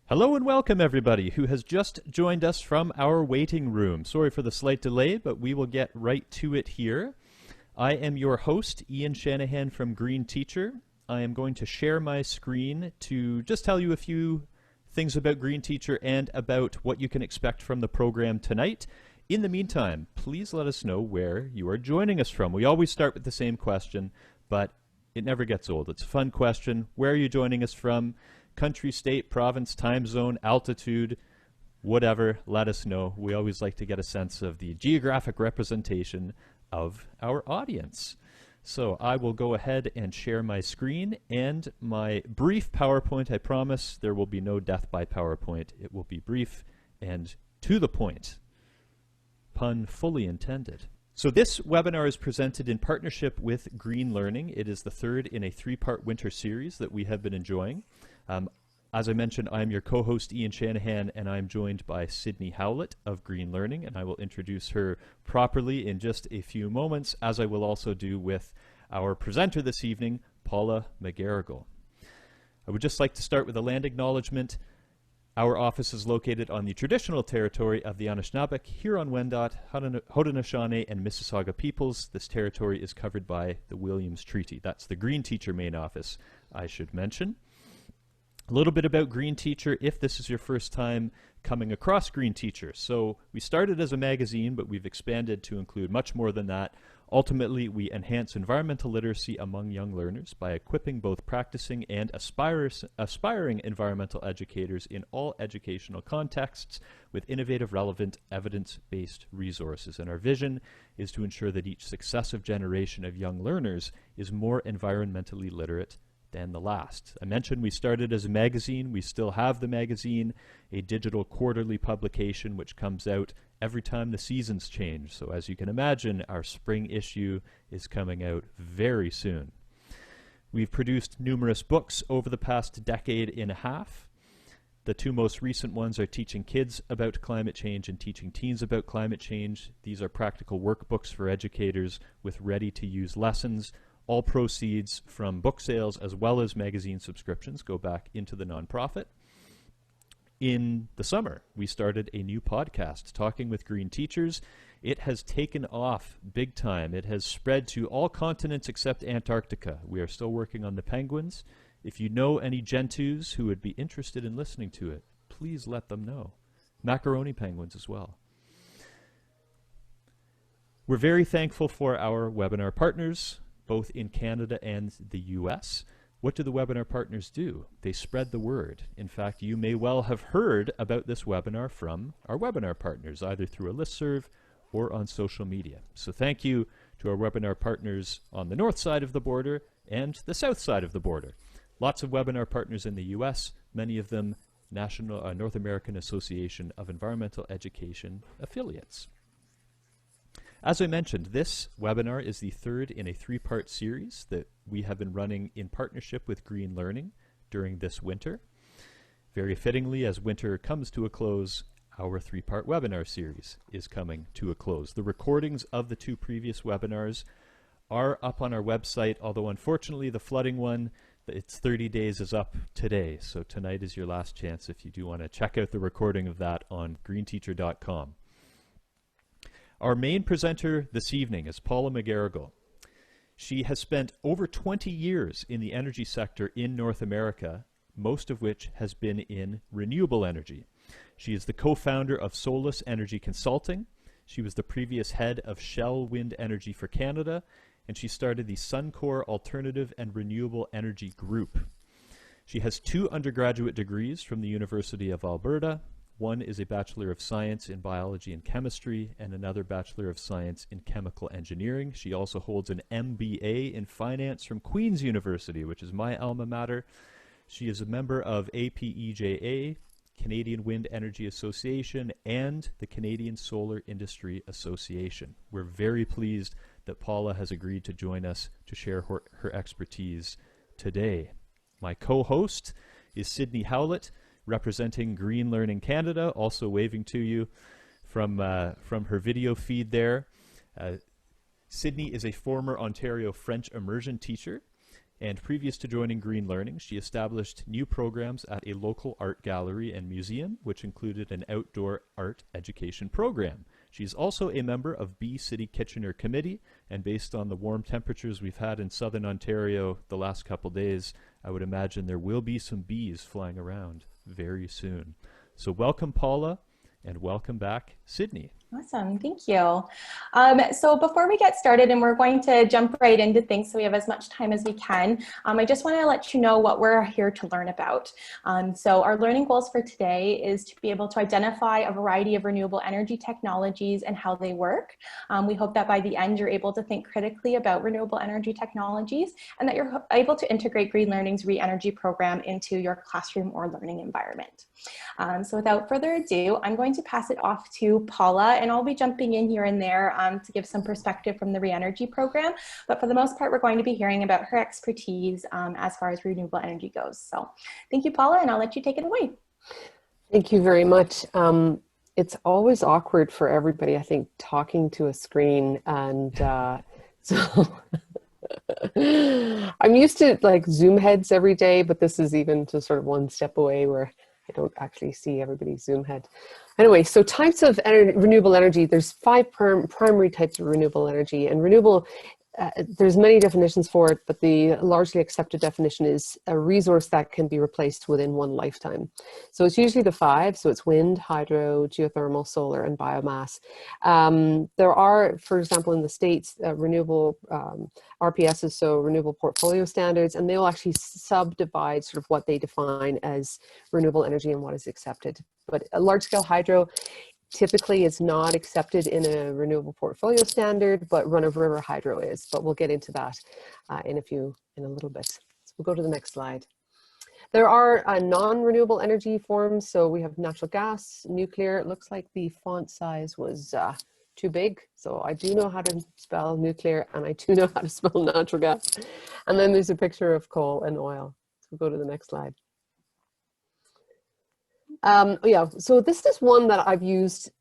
Hello and welcome everybody who has just joined us from our waiting room. Sorry for the slight delay, but we will get right to it here. I am your host, Ian Shanahan from Green Teacher. I am going to share my screen to just tell you a few things about Green Teacher and about what you can expect from the program tonight. In the meantime, please let us know where you are joining us from. We always start with the same question, but it never gets old. It's a fun question. Where are you joining us from? Country, state, province, time zone, altitude, whatever, let us know. We always like to get a sense of the geographic representation of our audience. So I will go ahead and share my screen and my brief PowerPoint. I promise there will be no death by PowerPoint. It will be brief and to the point. Pun fully intended. So this webinar is presented in partnership with GreenLearning. It is the third in a three-part winter series that we have been enjoying. As I mentioned, I'm your co-host Ian Shanahan, and I'm joined by Sidney Howlett of GreenLearning, and I will introduce her properly in just a few moments, as I will also do with our presenter this evening, Paula McGarrigle. I would just like to start with a land acknowledgement. Our office is located on the traditional territory of the Anishinaabeg, Huron-Wendat, Haudenosaunee, and Mississauga peoples. This territory is covered by the Williams Treaty. That's the Green Teacher main office, I should mention. A little bit about Green Teacher if this is your first time coming across Green Teacher. So we started as a magazine, but we've expanded to include much more than that. Ultimately, we enhance environmental literacy among young learners by equipping both practicing and aspiring environmental educators in all educational contexts with innovative, relevant, evidence-based resources. And our vision is to ensure that each successive generation of young learners is more environmentally literate than the last. I mentioned we started as a magazine. We still have the magazine, a digital quarterly publication which comes out every time the seasons change. So as you can imagine, our spring issue is coming out very soon. We've produced numerous books over the past decade and a half. The two most recent ones are Teaching Kids About Climate Change and Teaching Teens About Climate Change. These are practical workbooks for educators with ready-to-use lessons. All proceeds from book sales as well as magazine subscriptions go back into the nonprofit. In the summer, we started a new podcast, Talking with Green Teachers. It has taken off big time. It has spread to all continents except Antarctica. We are still working on the penguins. If you know any Gentoos who would be interested in listening to it, please let them know. Macaroni penguins as well. We're very thankful for our webinar partners, both in Canada and the US. What do the webinar partners do? They spread the word. In fact, you may well have heard about this webinar from our webinar partners, either through a listserv or on social media. So thank you to our webinar partners on the north side of the border and the south side of the border. Lots of webinar partners in the US, many of them North American Association of Environmental Education affiliates. As I mentioned, this webinar is the third in a three-part series that we have been running in partnership with GreenLearning during this winter. Very fittingly, as winter comes to a close, our three-part webinar series is coming to a close. The recordings of the two previous webinars are up on our website, although unfortunately the flooding one, its 30 days is up today. So tonight is your last chance if you do want to check out the recording of that on greenteacher.com. Our main presenter this evening is Paula McGarrigle. She has spent over 20 years in the energy sector in North America, most of which has been in renewable energy. She is the co-founder of SOLAS Energy Consulting. She was the previous head of Shell Wind Energy for Canada, and she started the Suncor Alternative and Renewable Energy Group. She has 2 undergraduate degrees from the University of Alberta. One is a Bachelor of Science in Biology and Chemistry and another Bachelor of Science in Chemical Engineering. She also holds an MBA in Finance from Queen's University, which is my alma mater. She is a member of APEJA, Canadian Wind Energy Association, and the Canadian Solar Industry Association. We're very pleased that Paula has agreed to join us to share her expertise today. My co-host is Sidney Howlett, representing GreenLearning Canada, also waving to you from her video feed there. Sidney is a former Ontario French immersion teacher And previous to joining GreenLearning, she established new programs at a local art gallery and museum, which included an outdoor art education program. She's also a member of Bee City Kitchener Committee, and based on the warm temperatures we've had in southern Ontario the last couple days, I would imagine there will be some bees flying around very soon. So welcome, Paula, and welcome back, Sidney. Awesome, thank you. So before we get started, and we're going to jump right into things so we have as much time as we can, I just want to let you know what we're here to learn about. So our learning goals for today is to be able to identify a variety of renewable energy technologies and how they work. We hope that by the end you're able to think critically about renewable energy technologies and that you're able to integrate GreenLearning's ReEnergy program into your classroom or learning environment. So without further ado, I'm going to pass it off to Paula, and I'll be jumping in here and there to give some perspective from the ReEnergy program. But for the most part, we're going to be hearing about her expertise as far as renewable energy goes. So thank you, Paula, and I'll let you take it away. Thank you very much. It's always awkward for everybody, I think, talking to a screen, and so I'm used to like Zoom heads every day, but this is even just sort of one step away where I don't actually see everybody's Zoom head. Anyway, so types of renewable energy, there's 5 primary types of renewable energy, and renewable, there's many definitions for it, but the largely accepted definition is a resource that can be replaced within one lifetime. So it's usually the 5, so it's wind, hydro, geothermal, solar, and biomass. There are, for example, in the States, renewable RPSs, so renewable portfolio standards, and they'll actually subdivide sort of what they define as renewable energy and what is accepted. But a large-scale hydro typically is not accepted in a renewable portfolio standard, but run-of-river hydro is. But we'll get into that in a little bit. So we'll go to the next slide. There are non-renewable energy forms. So we have natural gas, nuclear. It looks like the font size was too big. So I do know how to spell nuclear, and I do know how to spell natural gas. And then there's a picture of coal and oil. So we'll go to the next slide. Yeah, so this is one that I've used,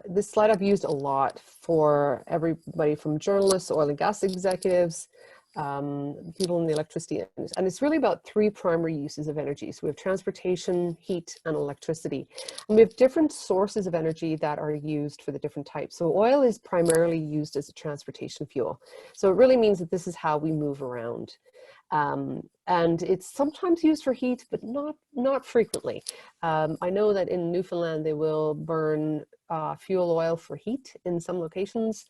this slide I've used a lot for everybody from journalists, oil and gas executives, people in the electricity, and it's really about 3 primary uses of energy. So we have transportation, heat, and electricity. And we have different sources of energy that are used for the different types. So oil is primarily used as a transportation fuel. So it really means that this is how we move around. And it's sometimes used for heat, but not frequently. I know that in Newfoundland, they will burn fuel oil for heat in some locations.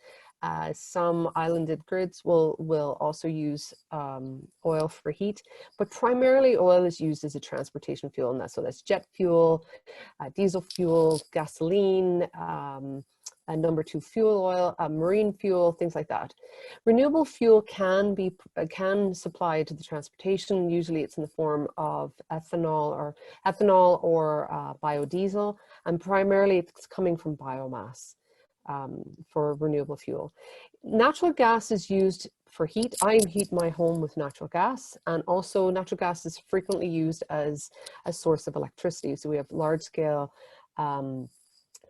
Some islanded grids will also use oil for heat, but primarily oil is used as a transportation fuel, and that's jet fuel, diesel fuel, gasoline, and number 2 fuel oil, marine fuel, things like that. Renewable fuel can supply to the transportation. Usually it's in the form of ethanol or biodiesel, and primarily it's coming from biomass for renewable fuel. Natural gas is used for heat. I heat my home with natural gas, and also natural gas is frequently used as a source of electricity. So we have large scale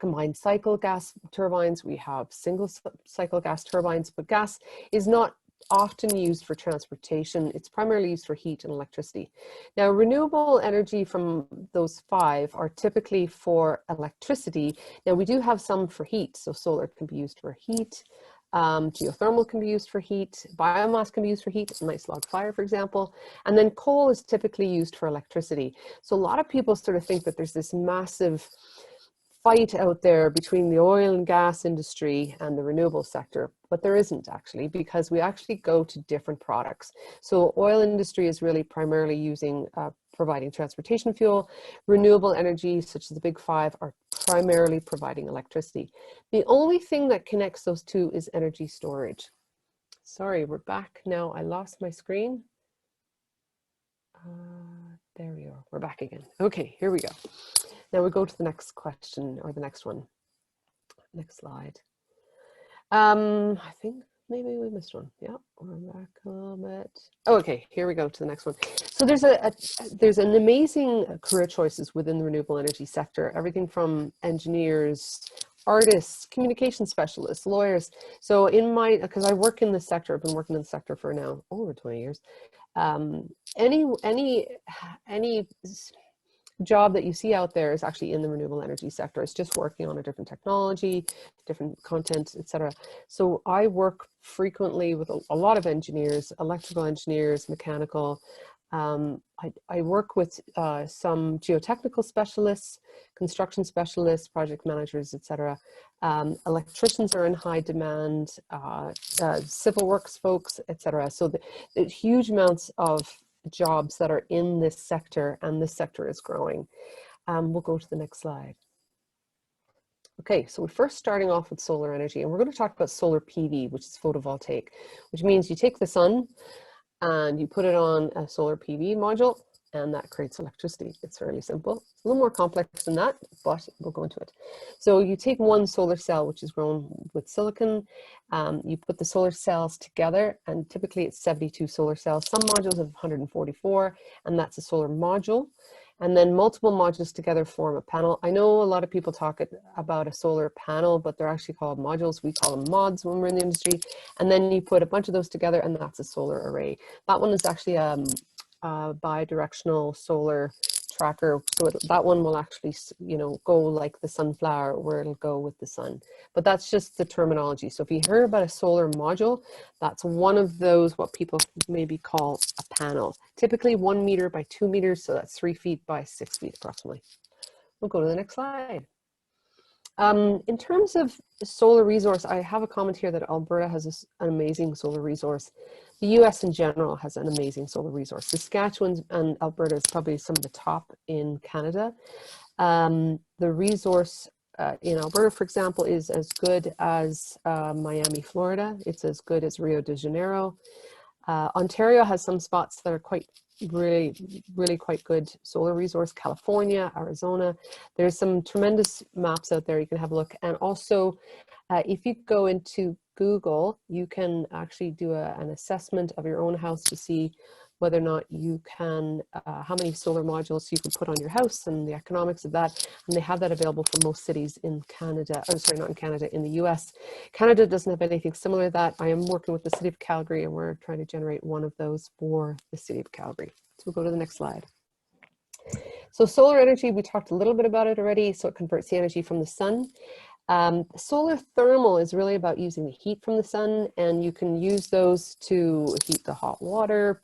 combined cycle gas turbines, we have single cycle gas turbines, but gas is not often used for transportation. It's primarily used for heat and electricity. Now, renewable energy from those 5 are typically for electricity. Now, we do have some for heat, so solar can be used for heat, geothermal can be used for heat, biomass can be used for heat, a nice log fire, for example, and then coal is typically used for electricity. So a lot of people sort of think that there's this massive fight out there between the oil and gas industry and the renewable sector, but there isn't actually, because we actually go to different products. So oil industry is really primarily using providing transportation fuel. Renewable energy, such as the big 5, are primarily providing electricity. The only thing that connects those 2 is energy storage. Sorry, we're back now. I lost my screen. There we are. We're back again. Okay, here we go. Now we go to the next question, or the next one. Next slide. I think maybe we missed one. Yeah, we're back a little bit. Oh, okay, here we go to the next one. So there's an amazing career choices within the renewable energy sector. Everything from engineers, artists, communication specialists, lawyers. So because I work in the sector, I've been working in the sector for now over 20 years. Any job that you see out there is actually in the renewable energy sector. It's just working on a different technology, different content, etc. So I work frequently with a lot of engineers, electrical engineers, mechanical. I work with some geotechnical specialists, construction specialists, project managers, etc. Electricians are in high demand, civil works folks, etc. So the huge amounts of jobs that are in this sector, and this sector is growing. We'll go to the next slide. Okay, so we're first starting off with solar energy, and we're going to talk about solar PV, which is photovoltaic, which means you take the sun and you put it on a solar PV module, and that creates electricity. It's fairly simple. It's a little more complex than that, but we'll go into it. So you take one solar cell, which is grown with silicon, you put the solar cells together, and typically it's 72 solar cells. Some modules have 144, and that's a solar module. And then multiple modules together form a panel. I know a lot of people talk about a solar panel, but they're actually called modules. We call them mods when we're in the industry. And then you put a bunch of those together, and that's a solar array. That one is actually bi-directional solar tracker, so that one will actually, you know, go like the sunflower, where it'll go with the sun. But that's just the terminology. So if you hear about a solar module, that's one of those what people maybe call a panel. Typically 1 meter by 2 meters, so that's 3 feet by 6 feet approximately. We'll go to the next slide. In terms of solar resource, I have a comment here that Alberta has an amazing solar resource. The US in general has an amazing solar resource. Saskatchewan and Alberta is probably some of the top in Canada. The resource in Alberta, for example, is as good as Miami, Florida. It's as good as Rio de Janeiro. Ontario has some spots that are really quite good solar resource. California, Arizona. There's some tremendous maps out there. You can have a look. And also, if you go into Google, you can actually do an assessment of your own house to see whether or not you can, how many solar modules you can put on your house and the economics of that. And they have that available for most cities in Canada. Oh, sorry, not in Canada, in the US. Canada doesn't have anything similar to that. I am working with the city of Calgary, and we're trying to generate one of those for the city of Calgary. So we'll go to the next slide. So solar energy, we talked a little bit about it already. So it converts the energy from the sun. Solar thermal is really about using the heat from the sun, and you can use those to heat the hot water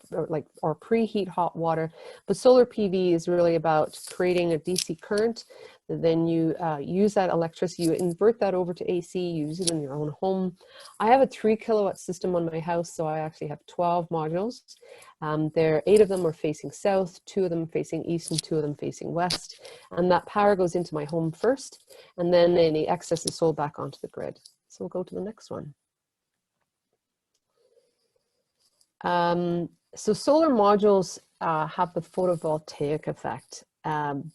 or preheat hot water. But solar PV is really about creating a DC current. Then you use that electricity, you invert that over to AC, you use it in your own home. I have a 3 kilowatt system on my house, so I actually have 12 modules. 8 of them are facing south, 2 of them facing east, and 2 of them facing west. And that power goes into my home first, and then any excess is sold back onto the grid. So we'll go to the next one. So solar modules have the photovoltaic effect.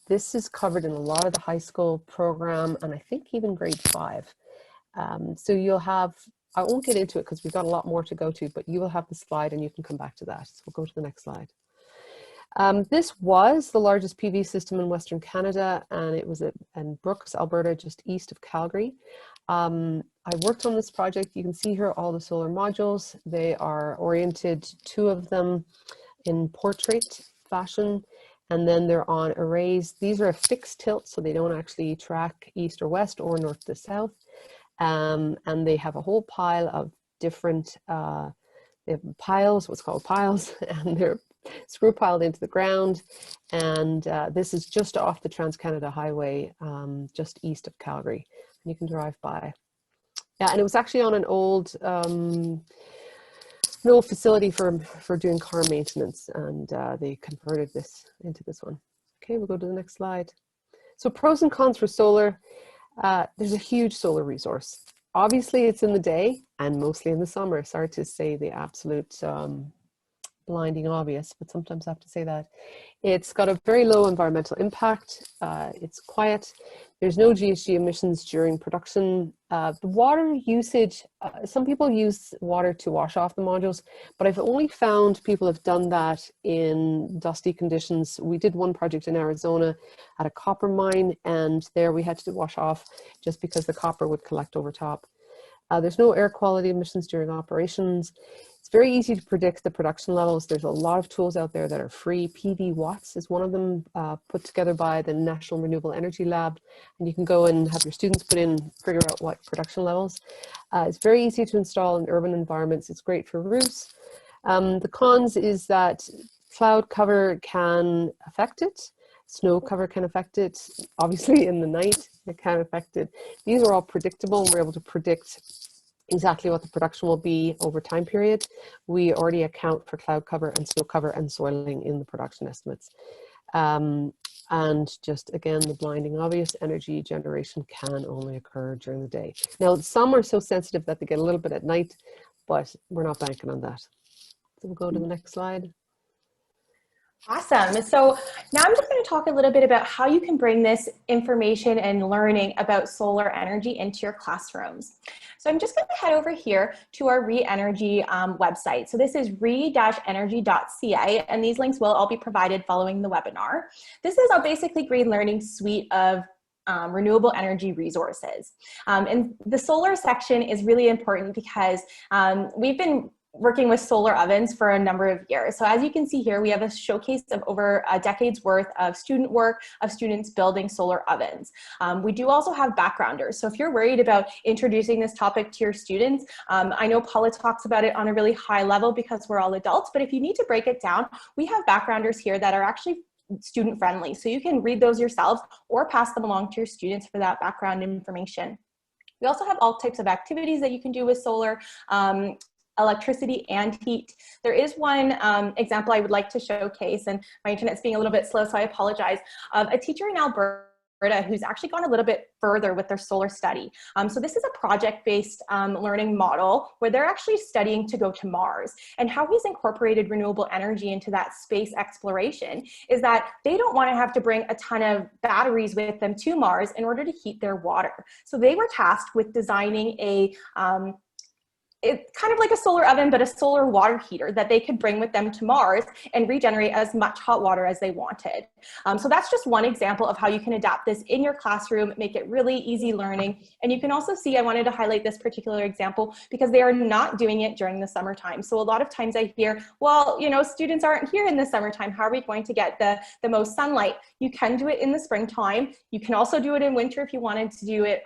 This is covered in a lot of the high school program, and I think even grade 5. So you'll have, I won't get into it because we've got a lot more to go to, but you will have the slide and you can come back to that. So we'll go to the next slide. This was the largest PV system in Western Canada, and it was in Brooks, Alberta, just east of Calgary. I worked on this project. You can see here all the solar modules. They are oriented, 2 of them in portrait fashion, and then they're on arrays. These are a fixed tilt, so they don't actually track east or west or north to south. And they have a whole pile of different, they have piles, what's called piles, and they're screw piled into the ground. And this is just off the Trans-Canada Highway, just east of Calgary. And you can drive by. Yeah, and it was actually on an old facility for doing car maintenance, and they converted this into this one. Okay, we'll go to the next slide. So pros and cons for solar. There's a huge solar resource. Obviously it's in the day and mostly in the summer. Sorry to say the absolute blinding obvious, but sometimes I have to say that. It's got a very low environmental impact. It's quiet. There's no GHG emissions during production. The water usage, some people use water to wash off the modules, but I've only found people have done that in dusty conditions. We did one project in Arizona at a copper mine, and there we had to wash off just because the copper would collect over top. There's no air quality emissions during operations. It's very easy to predict the production levels. There's a lot of tools out there that are free. PV Watts is one of them, put together by the National Renewable Energy Lab. And you can go and have your students figure out what production levels. It's very easy to install in urban environments. It's great for roofs. The cons is that cloud cover can affect it. Snow cover can affect it. Obviously in the night, it can affect it. These are all predictable. We're able to predict exactly what the production will be over time period. We already account for cloud cover and snow cover and soiling in the production estimates. And just again, the blinding obvious, energy generation can only occur during the day. Now, some are so sensitive that they get a little bit at night, but we're not banking on that. So we'll go to the next slide. Awesome. So now I'm just going to talk a little bit about how you can bring this information and learning about solar energy into your classrooms. So I'm just going to head over here to our ReEnergy website. So this is re-energy.ca, and these links will all be provided following the webinar. This is our basically GreenLearning suite of renewable energy resources. And the solar section is really important because we've been working with solar ovens for a number of years. So as you can see here, we have a showcase of over a decade's worth of student work of students building solar ovens. We do also have backgrounders. So if you're worried about introducing this topic to your students, I know Paula talks about it on a really high level because we're all adults, but if you need to break it down, we have backgrounders here that are actually student friendly. So you can read those yourselves or pass them along to your students for that background information. We also have all types of activities that you can do with solar, electricity and heat. There is one example I would like to showcase, and my internet's being a little bit slow, so I apologize, of a teacher in Alberta who's actually gone a little bit further with their solar study. So this is a project-based learning model where they're actually studying to go to Mars. And how he's incorporated renewable energy into that space exploration is that they don't want to have to bring a ton of batteries with them to Mars in order to heat their water. So they were tasked with designing a it's kind of like a solar oven, but a solar water heater that they could bring with them to Mars and regenerate as much hot water as they wanted. So that's just one example of how you can adapt this in your classroom, make it really easy learning. And you can also see, I wanted to highlight this particular example because they are not doing it during the summertime. So a lot of times I hear, well, you know, students aren't here in the summertime. How are we going to get the most sunlight? You can do it in the springtime. You can also do it in winter if you wanted to do it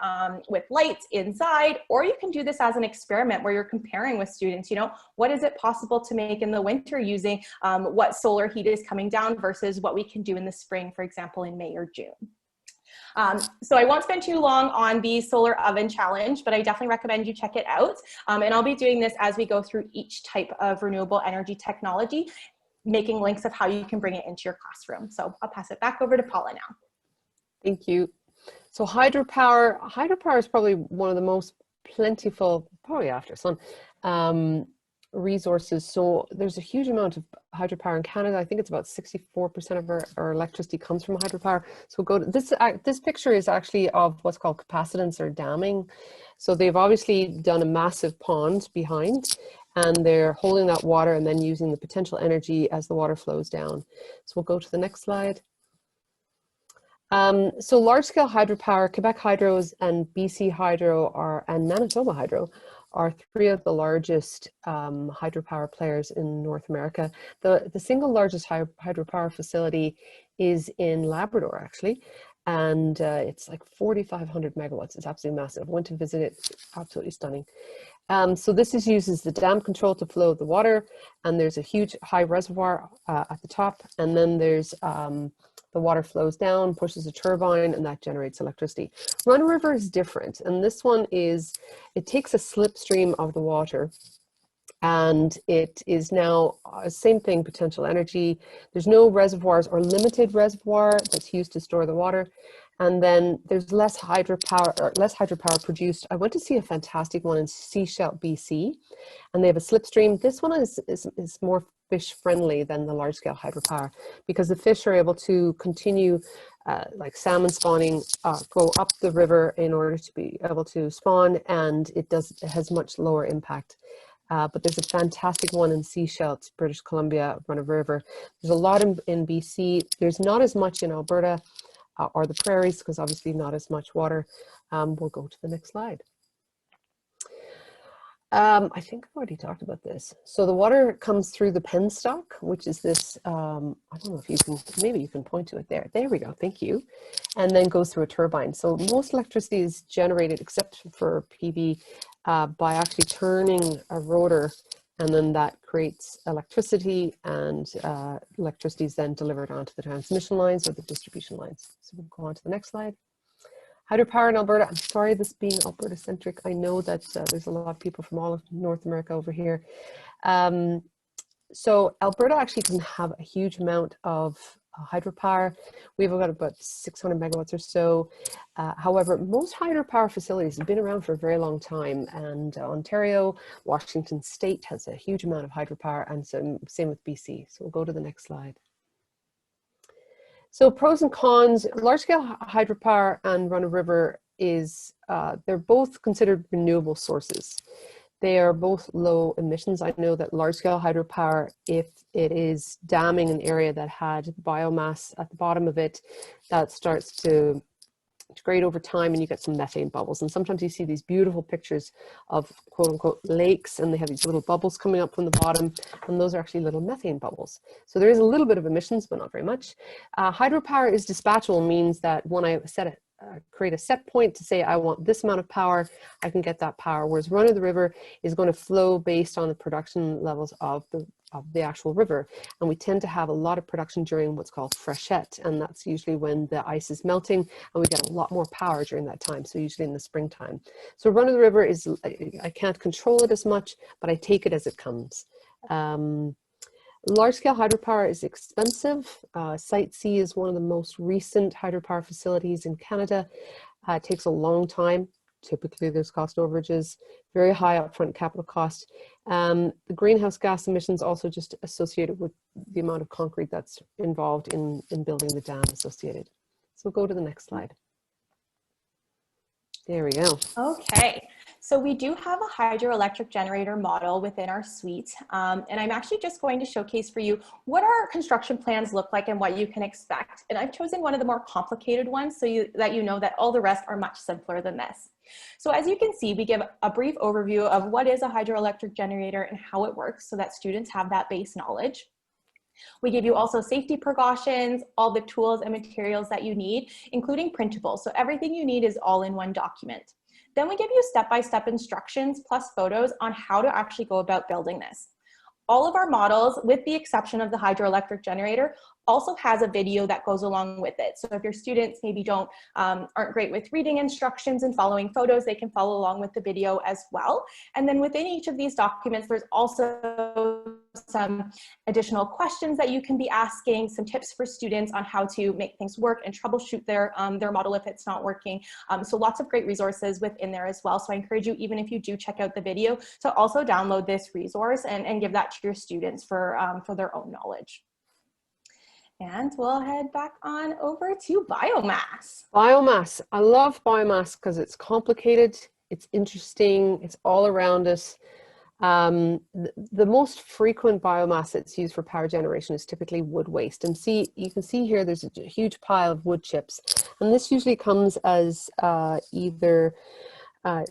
with lights inside, or you can do this as an experiment where you're comparing with students, you know, what is it possible to make in the winter using what solar heat is coming down versus what we can do in the spring, for example, in May or June. So I won't spend too long on the solar oven challenge, but I definitely recommend you check it out. And I'll be doing this as we go through each type of renewable energy technology, making links of how you can bring it into your classroom. So I'll pass it back over to Paula now. Thank you. So hydropower is probably one of the most plentiful, probably after sun, resources. So there's a huge amount of hydropower in Canada. I think it's about 64% of our electricity comes from hydropower. So we'll go to this. This picture is actually of what's called capacitance or damming. So they've obviously done a massive pond behind, and they're holding that water and then using the potential energy as the water flows down. So we'll go to the next slide. So large-scale hydropower, Quebec Hydros and BC Hydro and Manitoba Hydro are three of the largest hydropower players in North America. The single largest hydropower facility is in Labrador, actually, and it's like 4,500 megawatts. It's absolutely massive. I went to visit it. It's absolutely stunning. So this uses the dam control to flow the water, and there's a huge high reservoir at the top, and then there's the water flows down, pushes a turbine, and that generates electricity. Run River is different, and this one is, it takes a slipstream of the water, and it is now same thing, potential energy. There's no reservoirs or limited reservoir that's used to store the water. And then there's less hydropower produced. I went to see a fantastic one in Seashell, BC, and they have a slipstream. This one is more fish friendly than the large scale hydropower because the fish are able to continue like salmon spawning, go up the river in order to be able to spawn, and it has much lower impact. But there's a fantastic one in Seashell, British Columbia, Run of River. There's a lot in BC. There's not as much in Alberta or the prairies because obviously not as much water. We'll go to the next slide. I think I've already talked about this. So the water comes through the penstock, which is this, I don't know if you can, maybe you can point to it there. There we go, thank you. And then goes through a turbine. So most electricity is generated, except for PV, by actually turning a rotor, and then that creates electricity, and electricity is then delivered onto the transmission lines or the distribution lines. So we'll go on to the next slide. Hydropower in Alberta. I'm sorry, this being Alberta centric. I know that there's a lot of people from all of North America over here. So Alberta actually doesn't have a huge amount of hydropower. We've got about 600 megawatts or so. However, most hydropower facilities have been around for a very long time, and Ontario, Washington State has a huge amount of hydropower, and so, same with BC. So we'll go to the next slide. So pros and cons, large-scale hydropower and run-of-river is, they're both considered renewable sources. They are both low emissions. I know that large-scale hydropower, if it is damming an area that had biomass at the bottom of it, that starts to degrade over time, and you get some methane bubbles. And sometimes you see these beautiful pictures of quote unquote lakes, and they have these little bubbles coming up from the bottom, and those are actually little methane bubbles. So there is a little bit of emissions, but not very much. Hydropower is dispatchable, means that when I create a set point to say I want this amount of power, I can get that power, whereas run of the river is going to flow based on the production levels of the actual river. And we tend to have a lot of production during what's called freshet, and that's usually when the ice is melting, and we get a lot more power during that time, so usually in the springtime. So run of the river is, I can't control it as much, but I take it as it comes. Large-scale hydropower is expensive. Site C is one of the most recent hydropower facilities in Canada. It takes a long time. Typically, there's cost overages, very high upfront capital cost. The greenhouse gas emissions also just associated with the amount of concrete that's involved in building the dam associated. So we'll go to the next slide. There we go. Okay, so we do have a hydroelectric generator model within our suite, and I'm actually just going to showcase for you what our construction plans look like and what you can expect. And I've chosen one of the more complicated ones so that you know that all the rest are much simpler than this. So as you can see, we give a brief overview of what is a hydroelectric generator and how it works so that students have that base knowledge. We give you also safety precautions, all the tools and materials that you need, including printables. So everything you need is all in one document. Then we give you step-by-step instructions plus photos on how to actually go about building this. All of our models, with the exception of the hydroelectric generator, also has a video that goes along with it. So if your students maybe aren't great with reading instructions and following photos, they can follow along with the video as well. And then within each of these documents, there's also some additional questions that you can be asking, some tips for students on how to make things work and troubleshoot their model if it's not working. So lots of great resources within there as well. So I encourage you, even if you do check out the video, to also download this resource and give that to your students for their own knowledge. And we'll head back on over to biomass. Biomass. I love biomass because it's complicated, it's interesting, it's all around us. The most frequent biomass that's used for power generation is typically wood waste. And you can see here there's a huge pile of wood chips. And this usually comes as either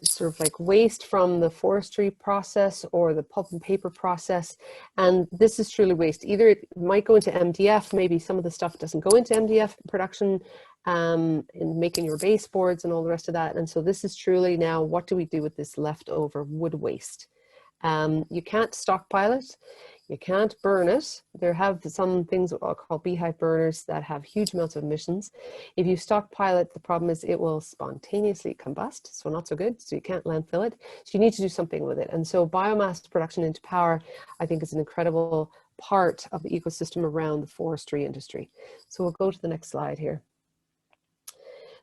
sort of like waste from the forestry process or the pulp and paper process. And this is truly waste. Either it might go into MDF, maybe some of the stuff doesn't go into MDF production in making your baseboards and all the rest of that. And so this is truly now, what do we do with this leftover wood waste? You can't stockpile it. You can't burn it. There have some things called beehive burners that have huge amounts of emissions. If you stockpile it, the problem is it will spontaneously combust, so not so good. So you can't landfill it. So you need to do something with it. And so biomass production into power, I think, is an incredible part of the ecosystem around the forestry industry. So we'll go to the next slide here.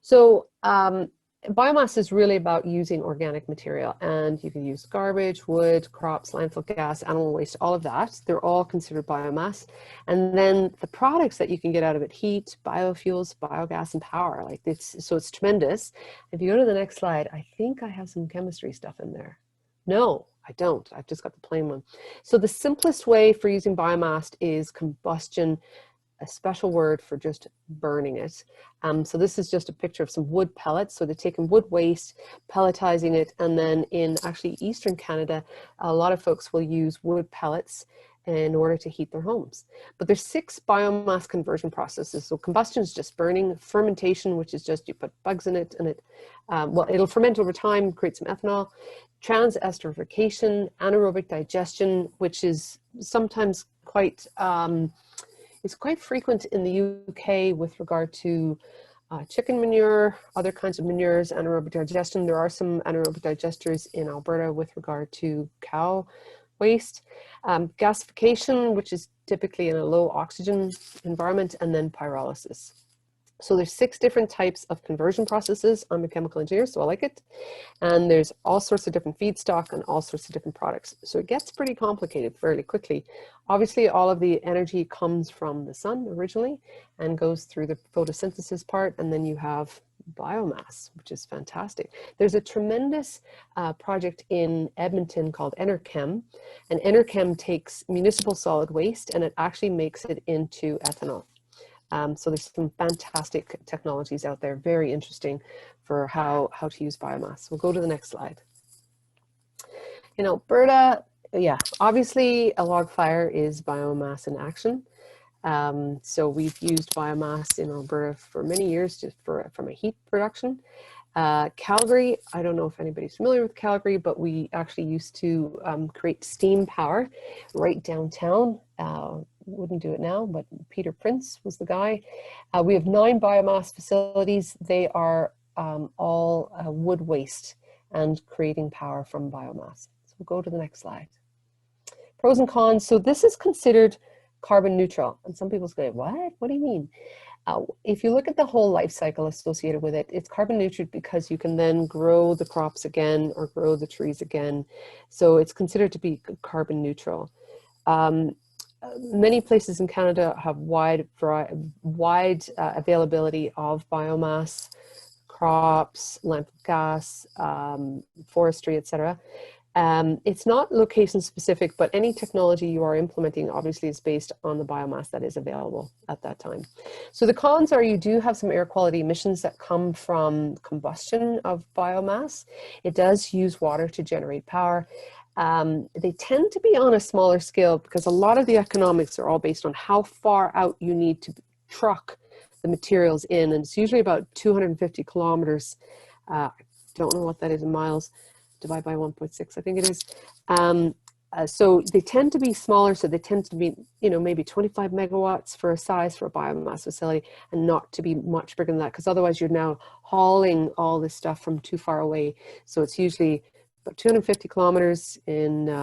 So biomass is really about using organic material, and you can use garbage, wood, crops, landfill gas, animal waste, all of that. They're all considered biomass. And then the products that you can get out of it: heat, biofuels, biogas, and power. So it's tremendous. If you go to the next slide, I think I have some chemistry stuff in there. No, I don't. I've just got the plain one. So the simplest way for using biomass is combustion a special word for just burning it. So this is just a picture of some wood pellets. So they're taking wood waste, pelletizing it, and then in actually Eastern Canada, a lot of folks will use wood pellets in order to heat their homes. But there's 6 biomass conversion processes. So combustion is just burning, fermentation, which is just you put bugs in it and it, well, it'll ferment over time, create some ethanol, transesterification, anaerobic digestion, which is sometimes quite, it's quite frequent in the UK with regard to chicken manure, other kinds of manures, anaerobic digestion. There are some anaerobic digesters in Alberta with regard to cow waste, gasification, which is typically in a low oxygen environment, and then pyrolysis. So there's 6 different types of conversion processes. I'm a chemical engineer, so I like it. And there's all sorts of different feedstock and all sorts of different products. So it gets pretty complicated fairly quickly. Obviously, all of the energy comes from the sun originally and goes through the photosynthesis part, and then you have biomass, which is fantastic. There's a tremendous project in Edmonton called Enerchem, and Enerchem takes municipal solid waste and it actually makes it into ethanol. So there's some fantastic technologies out there, very interesting for how to use biomass. We'll go to the next slide. In Alberta, yeah, obviously a log fire is biomass in action. So we've used biomass in Alberta for many years just from a heat production. Calgary, I don't know if anybody's familiar with Calgary, but we actually used to create steam power right downtown. Wouldn't do it now, but Peter Prince was the guy. We have 9 biomass facilities. They are all wood waste and creating power from biomass. So we'll go to the next slide. Pros and cons. So this is considered carbon neutral. And some people say, what? What do you mean? If you look at the whole life cycle associated with it, it's carbon neutral because you can then grow the crops again or grow the trees again. So it's considered to be carbon neutral. Many places in Canada have wide availability of biomass, crops, landfill gas, forestry, etc. It's not location specific, but any technology you are implementing obviously is based on the biomass that is available at that time. So the cons are you do have some air quality emissions that come from combustion of biomass. It does use water to generate power. They tend to be on a smaller scale because a lot of the economics are all based on how far out you need to truck the materials in, and it's usually about 250 kilometers. Don't know what that is in miles. Divide by 1.6, I think it is. So they tend to be smaller, so they tend to be, you know, maybe 25 megawatts for a size for a biomass facility, and not to be much bigger than that, because otherwise you're now hauling all this stuff from too far away. So it's usually about 250 kilometers in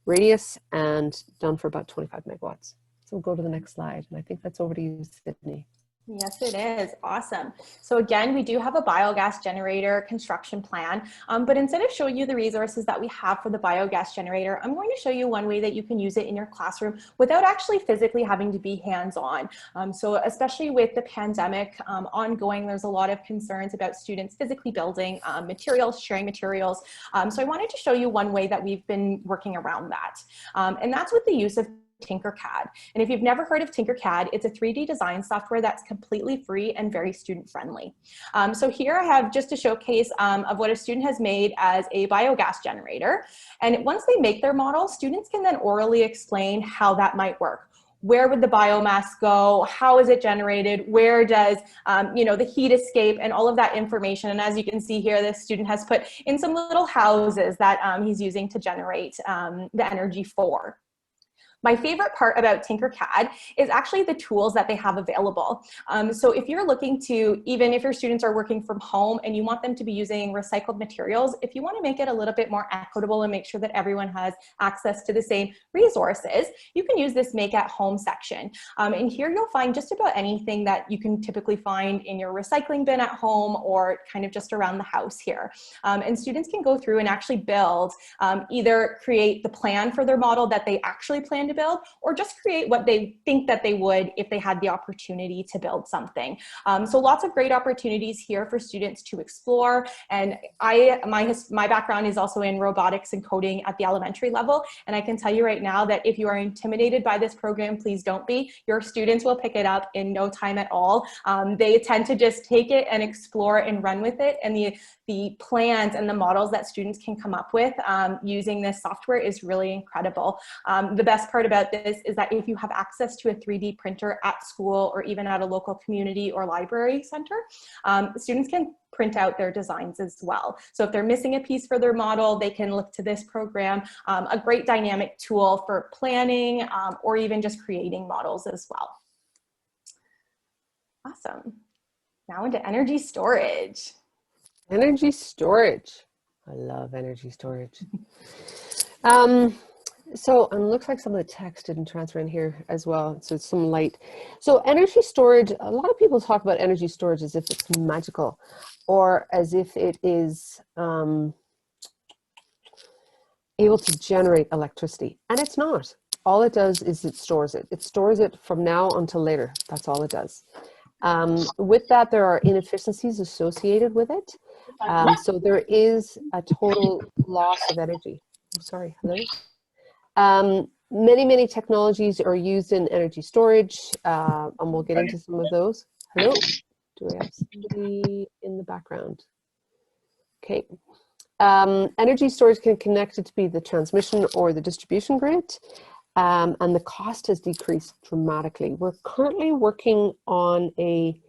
radius and done for about 25 megawatts. So we'll go to the next slide, and I think that's over to you, Sidney. Yes, it is. Awesome. So again, we do have a biogas generator construction plan, but instead of showing you the resources that we have for the biogas generator, I'm going to show you one way that you can use it in your classroom without actually physically having to be hands-on. So especially with the pandemic ongoing, there's a lot of concerns about students physically building materials, sharing materials. So I wanted to show you one way that we've been working around that. And that's with the use of Tinkercad. And if you've never heard of Tinkercad, it's a 3D design software that's completely free and very student friendly. So here I have just a showcase of what a student has made as a biogas generator. And once they make their model, students can then orally explain how that might work. Where would the biomass go? How is it generated? Where does you know, the heat escape, and all of that information. And as you can see here, this student has put in some little houses that he's using to generate the energy for. My favorite part about Tinkercad is actually the tools that they have available. So if you're looking to, even if your students are working from home and you want them to be using recycled materials, if you want to make it a little bit more equitable and make sure that everyone has access to the same resources, you can use this Make at Home section. And here you'll find just about anything that you can typically find in your recycling bin at home or kind of just around the house here. And students can go through and actually build, either create the plan for their model that they actually plan to to build, or just create what they think that they would if they had the opportunity to build something. So lots of great opportunities here for students to explore. And my background is also in robotics and coding at the elementary level. And I can tell you right now that if you are intimidated by this program, please don't be. Your students will pick it up in no time at all. They tend to just take it and explore and run with it. And the plans and the models that students can come up with using this software is really incredible. The best part about this is that if you have access to a 3D printer at school or even at a local community or library center, students can print out their designs as well. So if they're missing a piece for their model, they can look to this program, a great dynamic tool for planning or even just creating models as well. Awesome. Now into energy storage. Energy storage. I love energy storage. So it looks like some of the text didn't transfer in here as well. So it's some light. So energy storage, a lot of people talk about energy storage as if it's magical or as if it is able to generate electricity. And it's not. All it does is it stores it. It stores it from now until later. That's all it does. With that, there are inefficiencies associated with it. So there is a total loss of energy. I'm sorry, hello? Many technologies are used in energy storage, and we'll get into some of those. Hello? Do we have somebody in the background? Okay. Energy storage can connect it to be the transmission or the distribution grid, and the cost has decreased dramatically. We're currently working on a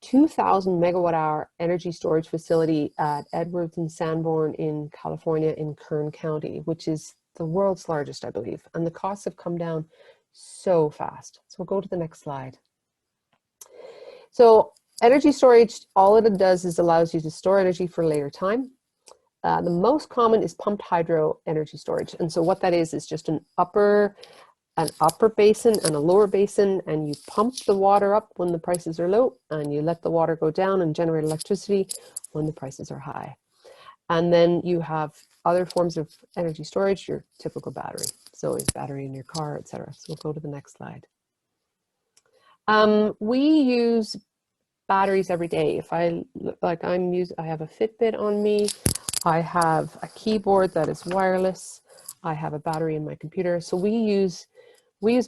2,000 megawatt hour energy storage facility at Edwards and Sanborn in California in Kern County, which is the world's largest, I believe. And the costs have come down so fast. So we'll go to the next slide. So energy storage, all it does is allows you to store energy for a later time. The most common is pumped hydro energy storage. And so what that is just an upper basin and a lower basin, and you pump the water up when the prices are low, and you let the water go down and generate electricity when the prices are high. And then you have other forms of energy storage, your typical battery. So is battery in your car, etc. So we'll go to the next slide. We use batteries every day. If I I have a Fitbit on me. I have a keyboard that is wireless. I have a battery in my computer. So we use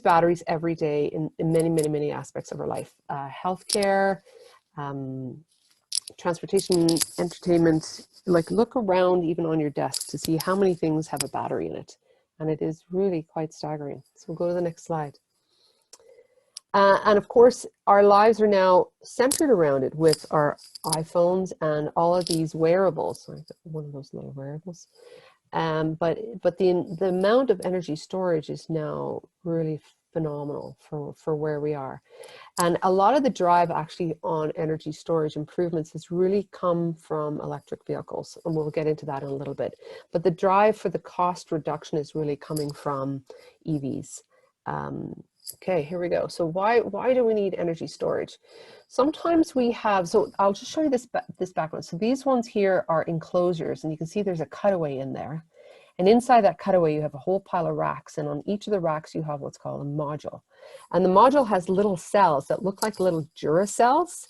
batteries every day in many aspects of our life. Healthcare, transportation, entertainment. Like, look around even on your desk to see how many things have a battery in it. And it is really quite staggering. So we'll go to the next slide. And of course, our lives are now centered around it with our iPhones and all of these wearables. Like one of those little wearables. But the amount of energy storage is now really phenomenal for where we are. And a lot of the drive actually on energy storage improvements has really come from electric vehicles. And we'll get into that in a little bit. But the drive for the cost reduction is really coming from EVs. Okay, here we go. So why do we need energy storage? Sometimes we have, so I'll just show you this background. So these ones here are enclosures, and you can see there's a cutaway in there. And inside that cutaway, you have a whole pile of racks. And on each of the racks, you have what's called a module. And the module has little cells that look like little Duracells,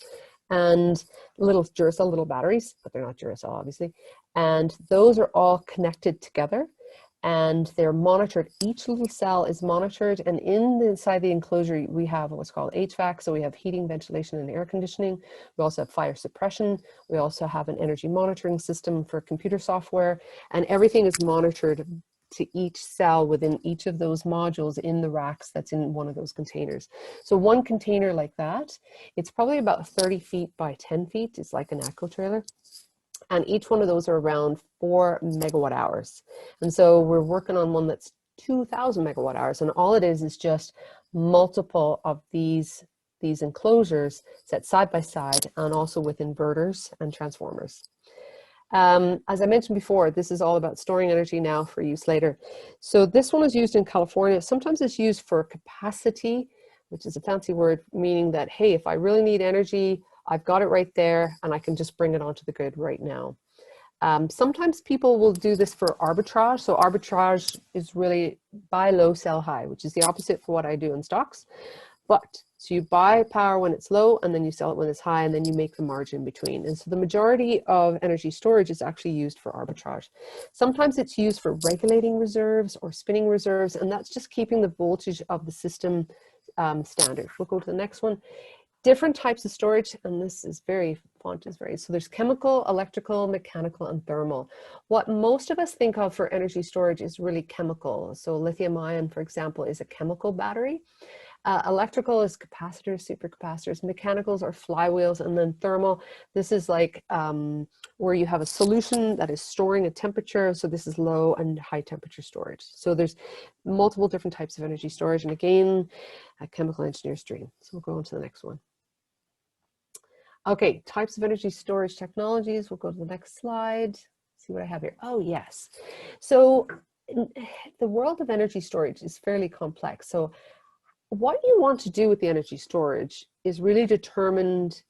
and little batteries, but they're not Duracell, obviously. And those are all connected together. And they're monitored. Each little cell is monitored, and inside the enclosure we have what's called HVAC, so we have heating, ventilation, and air conditioning. We also have fire suppression. We also have an energy monitoring system for computer software, and everything is monitored to each cell within each of those modules in the racks that's in one of those containers. So one container like that, it's probably about 30 feet by 10 feet. It's like an eco trailer. And each one of those are around 4 megawatt hours. And so we're working on one that's 2,000 megawatt hours. And all it is just multiple of these enclosures set side by side, and also with inverters and transformers. As I mentioned before, this is all about storing energy now for use later. So this one is used in California. Sometimes it's used for capacity, which is a fancy word, meaning that, hey, if I really need energy, I've got it right there and I can just bring it onto the grid right now. Sometimes people will do this for arbitrage. So arbitrage is really buy low, sell high, which is the opposite for what I do in stocks. But so you buy power when it's low and then you sell it when it's high, and then you make the margin in between. And so the majority of energy storage is actually used for arbitrage. Sometimes it's used for regulating reserves or spinning reserves, and that's just keeping the voltage of the system standard. We'll go to the next one. Different types of storage, and this is very, font is very, so there's chemical, electrical, mechanical, and thermal. What most of us think of for energy storage is really chemical. So lithium ion, for example, is a chemical battery. Electrical is capacitors, supercapacitors. Mechanicals are flywheels, and then thermal, this is like where you have a solution that is storing a temperature. So this is low and high temperature storage. So there's multiple different types of energy storage, and again, a chemical engineer stream. So we'll go on to the next one. Okay, types of energy storage technologies. We'll go to the next slide. See what I have here. Oh, yes. So the world of energy storage is fairly complex. So what you want to do with the energy storage is really determined.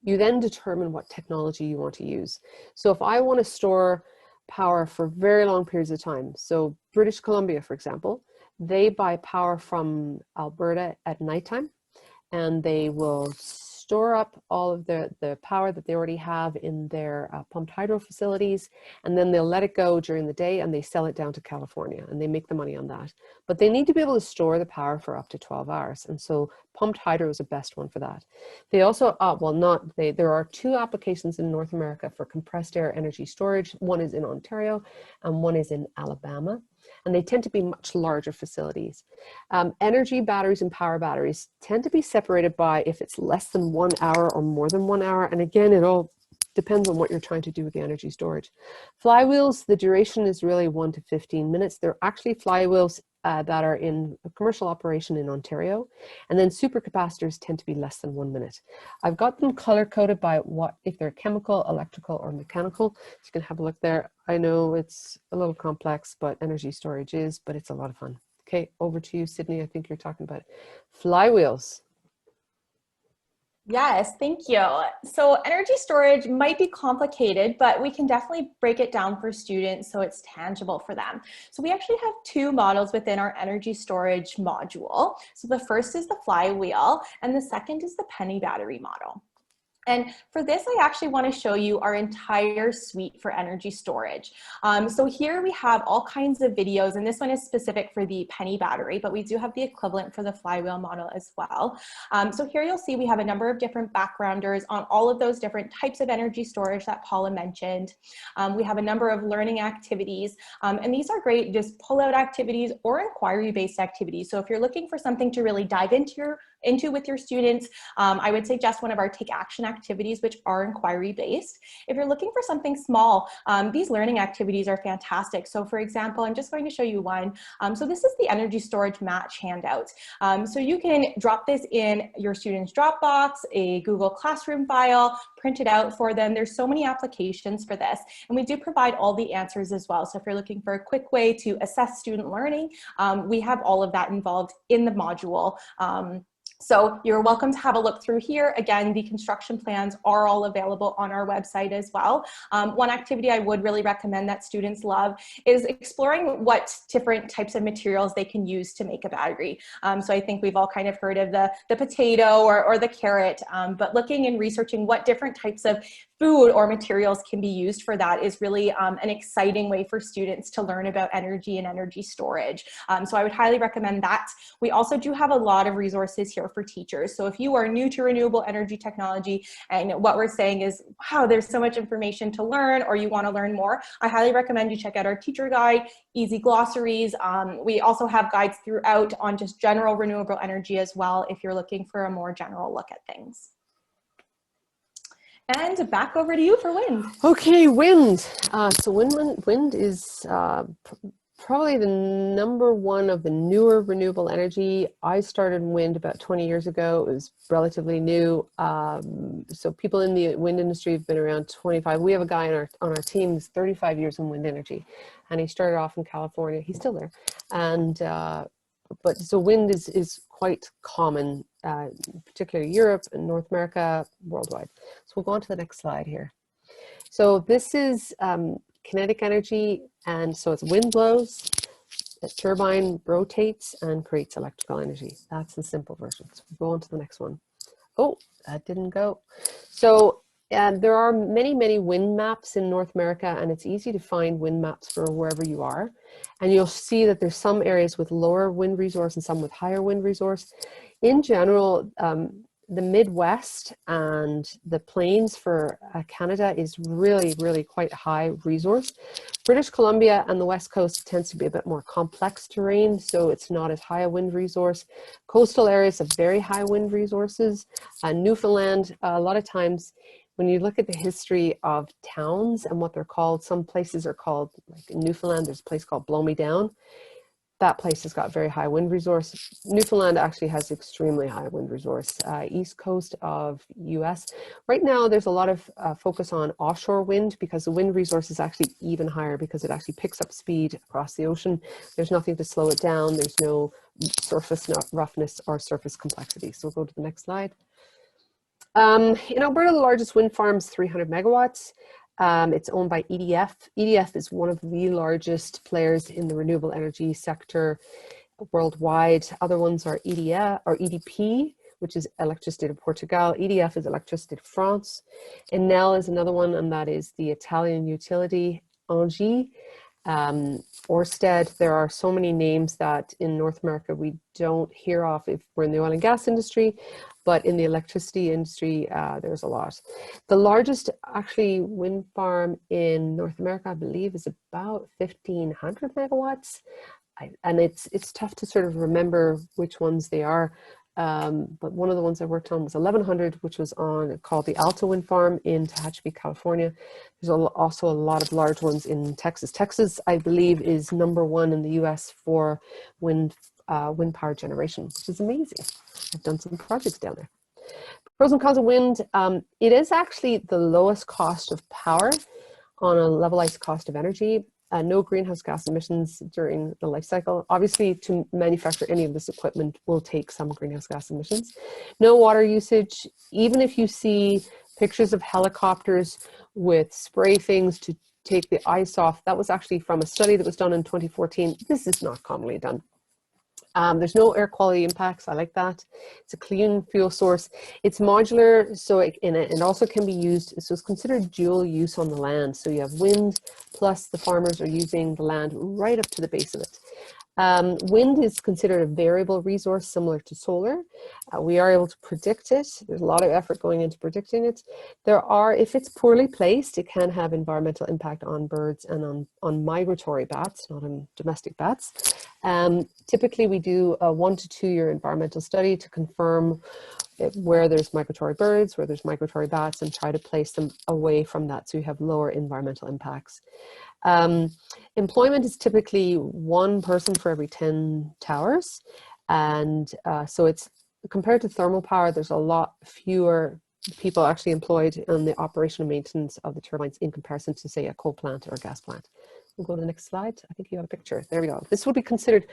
You then determine what technology you want to use. So if I want to store power for very long periods of time, so British Columbia, for example, they buy power from Alberta at nighttime, and they will store up all of the power that they already have in their pumped hydro facilities, and then they'll let it go during the day and they sell it down to California, and they make the money on that. But they need to be able to store the power for up to 12 hours. And so pumped hydro is the best one for that. They also, there are two applications in North America for compressed air energy storage. One is in Ontario and one is in Alabama. And they tend to be much larger facilities. Energy batteries and power batteries tend to be separated by if it's less than 1 hour or more than 1 hour. And again, it all depends on what you're trying to do with the energy storage. Flywheels, the duration is really 1 to 15 minutes. They're actually flywheels that are in a commercial operation in Ontario. And then supercapacitors tend to be less than 1 minute. I've got them color coded by if they're chemical, electrical, or mechanical. So you can have a look there. I know it's a little complex, but energy storage is, but it's a lot of fun. Okay, over to you, Sidney. I think you're talking about flywheels. Yes, thank you. So energy storage might be complicated, but we can definitely break it down for students so it's tangible for them. So we actually have two models within our energy storage module. So the first is the flywheel, and the second is the penny battery model. And for this, I actually want to show you our entire suite for energy storage. So here we have all kinds of videos, and this one is specific for the penny battery, but we do have the equivalent for the flywheel model as well. So here you'll see we have a number of different backgrounders on all of those different types of energy storage that Paula mentioned. We have a number of learning activities, and these are great just pull-out activities or inquiry-based activities. So if you're looking for something to really dive into with your students, I would suggest one of our Take Action activities, which are inquiry-based. If you're looking for something small, these learning activities are fantastic. So for example, I'm just going to show you one. So this is the energy storage match handout. So you can drop this in your student's Dropbox, a Google Classroom file, print it out for them. There's so many applications for this, and we do provide all the answers as well. So if you're looking for a quick way to assess student learning, we have all of that involved in the module. So you're welcome to have a look through here. Again, the construction plans are all available on our website as well. One activity I would really recommend that students love is exploring what different types of materials they can use to make a battery. So I think we've all kind of heard of the potato or the carrot, but looking and researching what different types of food or materials can be used for that is really an exciting way for students to learn about energy and energy storage. So I would highly recommend that. We also do have a lot of resources here for teachers. So if you are new to renewable energy technology and what we're saying is, wow, there's so much information to learn, or you want to learn more, I highly recommend you check out our teacher guide, easy glossaries. We also have guides throughout on just general renewable energy as well, if you're looking for a more general look at things. And back over to you for wind. Okay, wind. So wind is probably the #1 of the newer renewable energy. I started wind about 20 years ago. It was relatively new. So people in the wind industry have been around 25. We have a guy on our team who's 35 years in wind energy, and he started off in California. He's still there. And but so wind is quite common, particularly Europe and North America, worldwide. So we'll go on to the next slide here. So this is kinetic energy, and so it's wind blows, the turbine rotates and creates electrical energy. That's the simple version. So we'll go on to the next one. Oh, that didn't go. So there are many, many wind maps in North America, and it's easy to find wind maps for wherever you are. And you'll see that there's some areas with lower wind resource and some with higher wind resource. In general, the Midwest and the plains for Canada is really, really quite high resource. British Columbia and the West Coast tends to be a bit more complex terrain, so it's not as high a wind resource. Coastal areas have very high wind resources. Newfoundland, a lot of times, when you look at the history of towns and what they're called, some places are called, like in Newfoundland, there's a place called Blow Me Down. That place has got very high wind resource. Newfoundland actually has extremely high wind resource. East coast of US. Right now, there's a lot of focus on offshore wind because the wind resource is actually even higher because it actually picks up speed across the ocean. There's nothing to slow it down. There's no surface roughness or surface complexity. So we'll go to the next slide. In Alberta, the largest wind farm is 300 megawatts. It's owned by EDF. EDF is one of the largest players in the renewable energy sector worldwide. Other ones are EDF or EDP, which is Electricité de Portugal. EDF is Electricité de France. Enel is another one, and that is the Italian utility, Engie. Ørsted. There are so many names that in North America we don't hear of if we're in the oil and gas industry, but in the electricity industry, there's a lot. The largest actually wind farm in North America, I believe, is about 1,500 megawatts. And it's tough to sort of remember which ones they are. But one of the ones I worked on was 1,100, which was called the Alto Wind Farm in Tehachapi, California. There's also a lot of large ones in Texas. Texas, I believe, is #1 in the US for wind power generation, which is amazing. I've done some projects down there. Pros and cons of wind. It is actually the lowest cost of power on a levelized cost of energy. No greenhouse gas emissions during the life cycle. Obviously, to manufacture any of this equipment will take some greenhouse gas emissions. No water usage. Even if you see pictures of helicopters with spray things to take the ice off, that was actually from a study that was done in 2014. This is not commonly done. There's no air quality impacts. I like that. It's a clean fuel source. It's modular, so it also can be used. So it's considered dual use on the land. So you have wind, plus the farmers are using the land right up to the base of it. Wind is considered a variable resource similar to solar. We are able to predict it. There's a lot of effort going into predicting it. If it's poorly placed, it can have environmental impact on birds and on migratory bats, not on domestic bats. Typically, we do a 1 to 2 year environmental study to confirm where there's migratory birds, where there's migratory bats, and try to place them away from that so you have lower environmental impacts. Employment is typically 1 person for every 10 towers. And so it's compared to thermal power, there's a lot fewer people actually employed in the operation and maintenance of the turbines in comparison to, say, a coal plant or a gas plant. We'll go to the next slide. I think you have a picture. There we go. This would be considered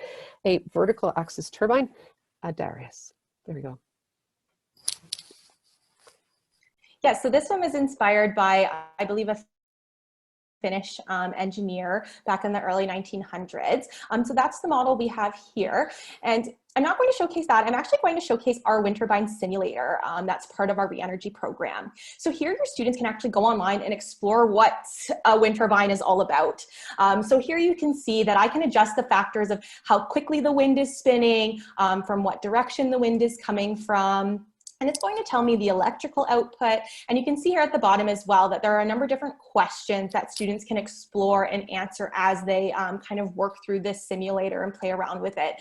a vertical axis turbine. Darius. There we go. Yeah, so this one was inspired by, I believe, a Finnish engineer back in the early 1900s. So that's the model we have here. And I'm not going to showcase that. I'm actually going to showcase our wind turbine simulator. That's part of our ReEnergy program. So here your students can actually go online and explore what a wind turbine is all about. So here you can see that I can adjust the factors of how quickly the wind is spinning, from what direction the wind is coming from. And it's going to tell me the electrical output. And you can see here at the bottom as well that there are a number of different questions that students can explore and answer as they kind of work through this simulator and play around with it.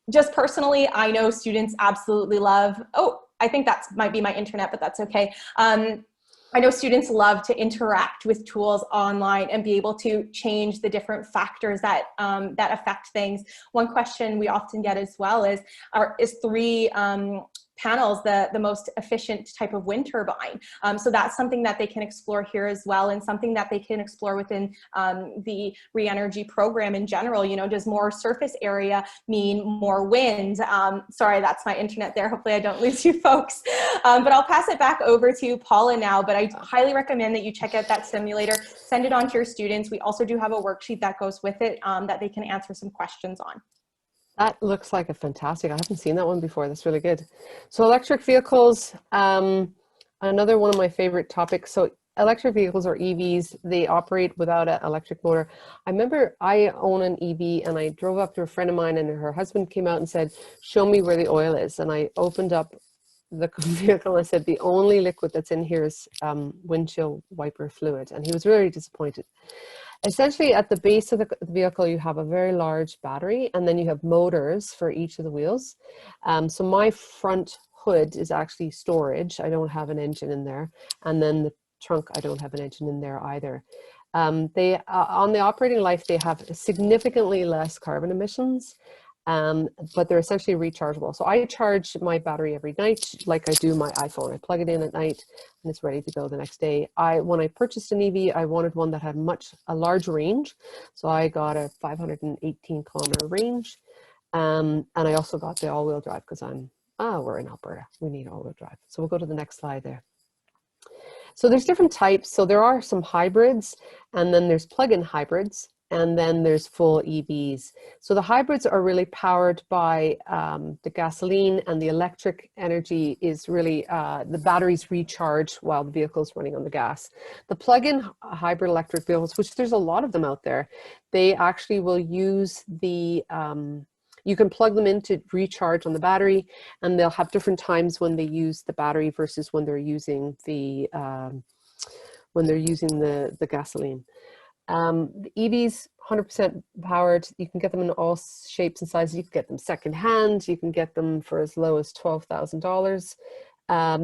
Just personally, I know students absolutely love, oh, I think that might be my internet, but that's okay. I know students love to interact with tools online and be able to change the different factors that that affect things. One question we often get as well is 3 panels the most efficient type of wind turbine. So that's something that they can explore here as well, and something that they can explore within the ReEnergy program in general. You know, does more surface area mean more wind? Sorry, that's my internet there. Hopefully I don't lose you folks. But I'll pass it back over to Paula now, but I highly recommend that you check out that simulator, send it on to your students. We also do have a worksheet that goes with it that they can answer some questions on. That looks like a fantastic, I haven't seen that one before. That's really good. So electric vehicles, another one of my favorite topics. So electric vehicles, or EVs, they operate without an electric motor. I remember I own an EV, and I drove up to a friend of mine, and her husband came out and said, show me where the oil is. And I opened up the vehicle and I said, the only liquid that's in here is windshield wiper fluid. And he was really disappointed. Essentially, at the base of the vehicle, you have a very large battery, and then you have motors for each of the wheels. So my front hood is actually storage. I don't have an engine in there. And then the trunk, I don't have an engine in there either. On the operating life, they have significantly less carbon emissions, but they're essentially rechargeable. So I charge my battery every night, like I do my iPhone. I plug it in at night, and it's ready to go the next day. When I purchased an EV, I wanted one that had a large range. So I got a 518 kilometer range. And I also got the all-wheel drive, because we're in Alberta. We need all-wheel drive. So we'll go to the next slide there. So there's different types. So there are some hybrids, and then there's plug-in hybrids, and then there's full EVs. So the hybrids are really powered by the gasoline, and the electric energy is really, the batteries recharge while the vehicle is running on the gas. The plug-in hybrid electric vehicles, which there's a lot of them out there, they actually will use the, you can plug them in to recharge on the battery, and they'll have different times when they use the battery versus when they're using the gasoline. The EVs, 100% powered. You can get them in all shapes and sizes. You can get them secondhand. You can get them for as low as $12,000.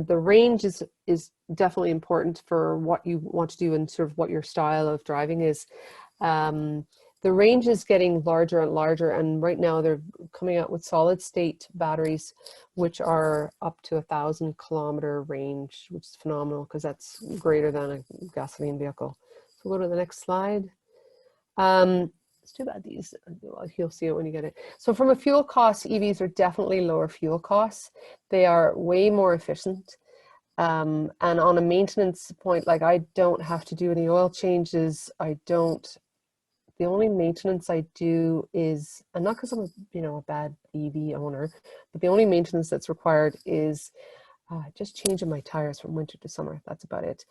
The range is definitely important for what you want to do and sort of what your style of driving is. The range is getting larger and larger, and right now they're coming out with solid state batteries, which are up to 1,000 kilometer range, which is phenomenal, because that's greater than a gasoline vehicle. So we'll go to the next slide. It's too bad these, well, you'll see it when you get it. So from a fuel cost, EVs are definitely lower fuel costs. They are way more efficient. And on a maintenance point, like, I don't have to do any oil changes. The only maintenance I do is, and not because I'm a bad EV owner, but the only maintenance that's required is just changing my tires from winter to summer. That's about it.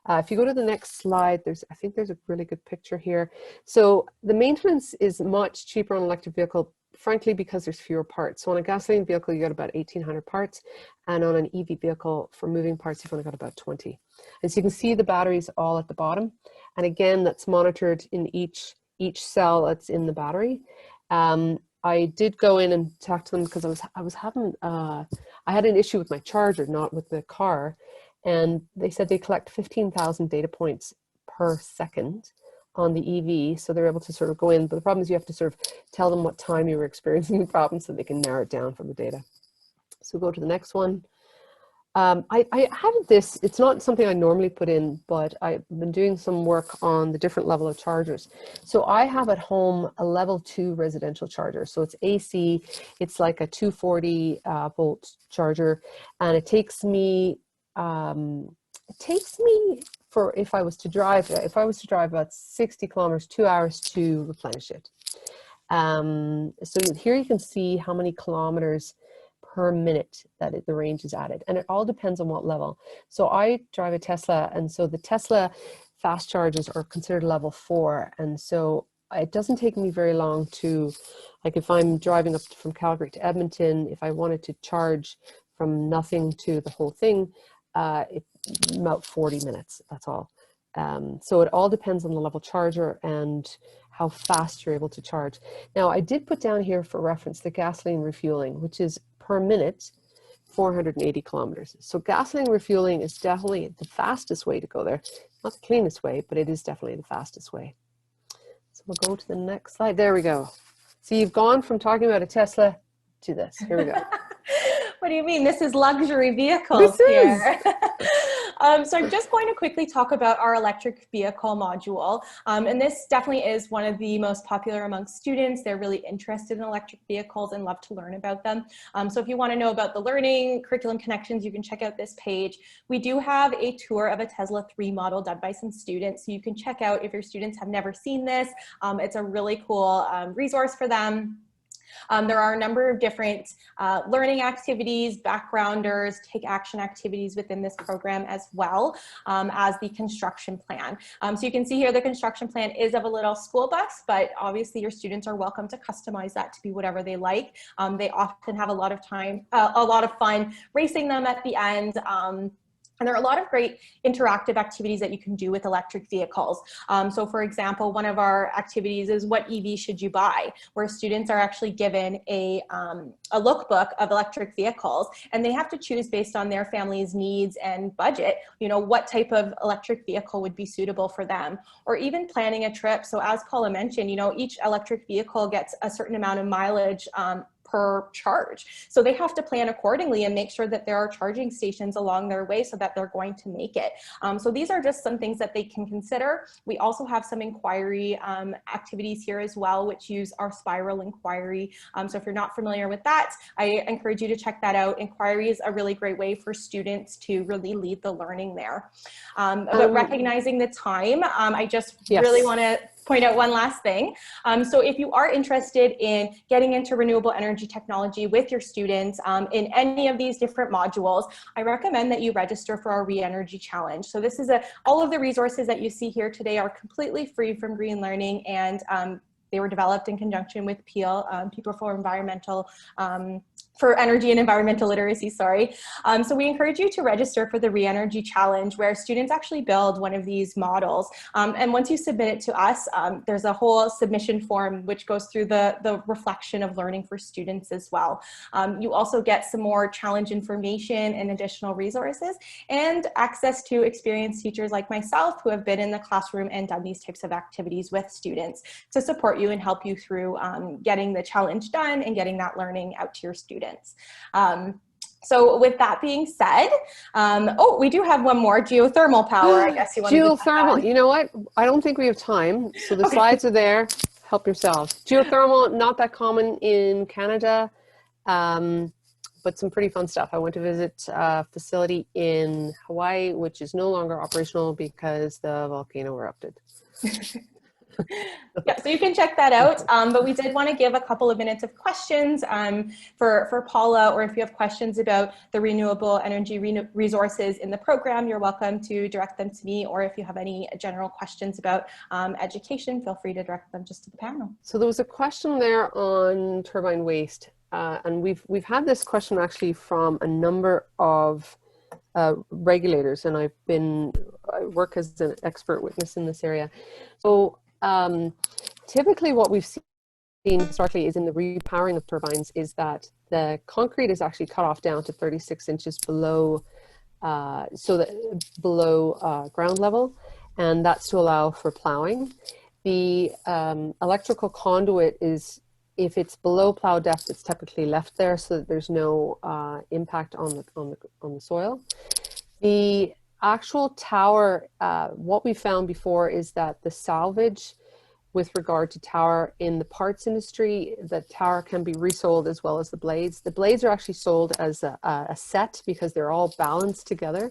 If you go to the next slide, I think there's a really good picture here. So the maintenance is much cheaper on an electric vehicle, frankly, because there's fewer parts. So on a gasoline vehicle, you got about 1,800 parts, and on an EV vehicle, for moving parts, you've only got about 20. And so you can see the batteries all at the bottom. And again, that's monitored in each cell that's in the battery. I did go in and talk to them, because I had an issue with my charger, not with the car. And they said they collect 15,000 data points per second on the EV. So they're able to sort of go in, but the problem is you have to sort of tell them what time you were experiencing the problem so they can narrow it down from the data. So go to the next one. I added this, it's not something I normally put in, but I've been doing some work on the different level of chargers. So I have at home a level 2 residential charger. So it's AC, it's like a 240 volt charger, and it takes me for, if I was to drive about 60 kilometers, 2 hours to replenish it. So here you can see how many kilometers per minute that the range is added, and it all depends on what level. So I drive a Tesla, and so the Tesla fast chargers are considered level 4, and so it doesn't take me very long to, like, if I'm driving up from Calgary to Edmonton, if I wanted to charge from nothing to the whole thing, it's about 40 minutes, that's all. So it all depends on the level charger and how fast you're able to charge. Now, I did put down here for reference the gasoline refueling, which is per minute 480 kilometers. So gasoline refueling is definitely the fastest way to go there. Not the cleanest way, but it is definitely the fastest way. So we'll go to the next slide. There we go. So you've gone from talking about a Tesla to this. Here we go. What do you mean? This is luxury vehicles here. So I'm just going to quickly talk about our electric vehicle module. And this definitely is one of the most popular among students. They're really interested in electric vehicles and love to learn about them. So if you want to know about the learning curriculum connections, you can check out this page. We do have a tour of a Tesla 3 model done by some students. So you can check out if your students have never seen this. It's a really cool resource for them. There are a number of different learning activities, backgrounders, take action activities within this program, as well as the construction plan. So you can see here the construction plan is of a little school bus, but obviously your students are welcome to customize that to be whatever they like. They often have a lot of fun racing them at the end. And there are a lot of great interactive activities that you can do with electric vehicles. So for example, one of our activities is what EV should you buy, where students are actually given a lookbook of electric vehicles, and they have to choose based on their family's needs and budget, you know, what type of electric vehicle would be suitable for them, or even planning a trip. So as Paula mentioned, you know, each electric vehicle gets a certain amount of mileage per charge. So they have to plan accordingly and make sure that there are charging stations along their way so that they're going to make it. So these are just some things that they can consider. We also have some inquiry activities here as well, which use our spiral inquiry. So if you're not familiar with that, I encourage you to check that out. Inquiry is a really great way for students to really lead the learning there. But recognizing the time, I just really want to point out one last thing. So if you are interested in getting into renewable energy technology with your students in any of these different modules, I recommend that you register for our ReEnergy Challenge. So this is all of the resources that you see here today are completely free from GreenLearning, and they were developed in conjunction with PEAL, People for Energy and Environmental Literacy, sorry. So we encourage you to register for the ReEnergy Challenge, where students actually build one of these models. And once you submit it to us, there's a whole submission form which goes through the reflection of learning for students as well. You also get some more challenge information and additional resources, and access to experienced teachers like myself who have been in the classroom and done these types of activities with students to support you and help you through getting the challenge done and getting that learning out to your students. So with that being said, oh, we do have one more, geothermal power. I guess you want geothermal. You know what? I don't think we have time. So the slides are there. Help yourselves. Geothermal, not that common in Canada, but some pretty fun stuff. I went to visit a facility in Hawaii, which is no longer operational because the volcano erupted. Yeah, so you can check that out, but we did want to give a couple of minutes of questions for Paula, or if you have questions about the renewable energy resources in the program, you're welcome to direct them to me, or if you have any general questions about education, feel free to direct them just to the panel. So there was a question there on turbine waste, and we've had this question actually from a number of regulators, and I work as an expert witness in this area. So typically what we've seen historically is in the repowering of turbines is that the concrete is actually cut off down to 36 inches below, below ground level, and that's to allow for plowing. The electrical conduit is, if it's below plow depth, it's typically left there so that there's no impact on the soil. The actual tower, what we found before is that the salvage with regard to tower in the parts industry, the tower can be resold as well as the blades. The blades are actually sold as a set because they're all balanced together.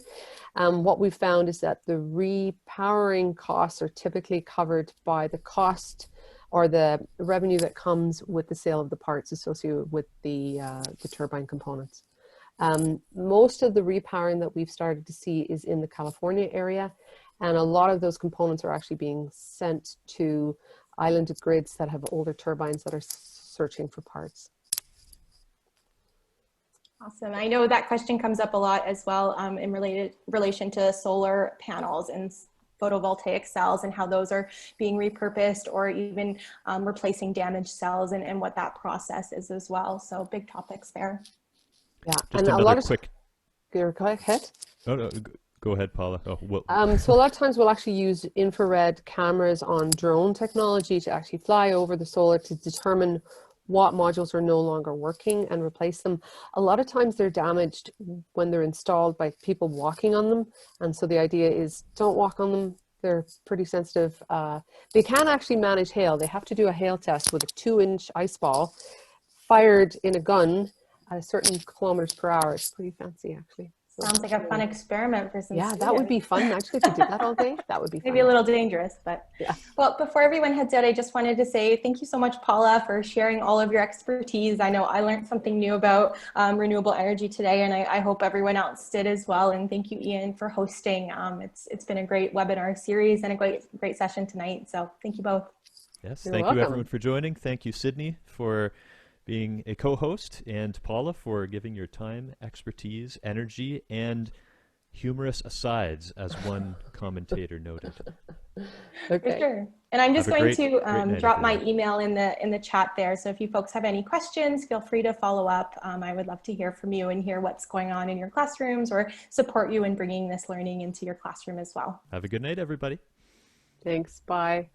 What we found is that the repowering costs are typically covered by the cost or the revenue that comes with the sale of the parts associated with the turbine components. Most of the repowering that we've started to see is in the California area, and a lot of those components are actually being sent to islanded grids that have older turbines that are searching for parts. Awesome. I know that question comes up a lot as well in relation to solar panels and photovoltaic cells and how those are being repurposed, or even replacing damaged cells, and what that process is as well. So big topics there. Yeah, just and another a lot of quick. Go ahead. Oh, no, go ahead, Paula. Oh, well. So a lot of times we'll actually use infrared cameras on drone technology to actually fly over the solar to determine watt modules are no longer working and replace them. A lot of times they're damaged when they're installed by people walking on them. And so the idea is don't walk on them. They're pretty sensitive. They can actually manage hail. They have to do a hail test with a 2-inch ice ball fired in a gun at a certain kilometers per hour. It's pretty fancy, actually. So, sounds like a fun experiment for some students. That would be fun. Actually, if you did that all day, that would be fun. Maybe a little dangerous, but yeah. Well, before everyone heads out, I just wanted to say thank you so much, Paula, for sharing all of your expertise. I know I learned something new about renewable energy today, and I hope everyone else did as well. And thank you, Ian, for hosting. It's been a great webinar series and a great session tonight. So thank you both. Yes, You're thank welcome. you everyone for joining. Thank you, Sidney, for being a co-host, and Paula for giving your time, expertise, energy, and humorous asides, as one commentator noted. Okay. For sure. And I'm just going to drop my everyone. email in the chat there. So if you folks have any questions, feel free to follow up. I would love to hear from you and hear what's going on in your classrooms or support you in bringing this learning into your classroom as well. Have a good night, everybody. Thanks. Bye.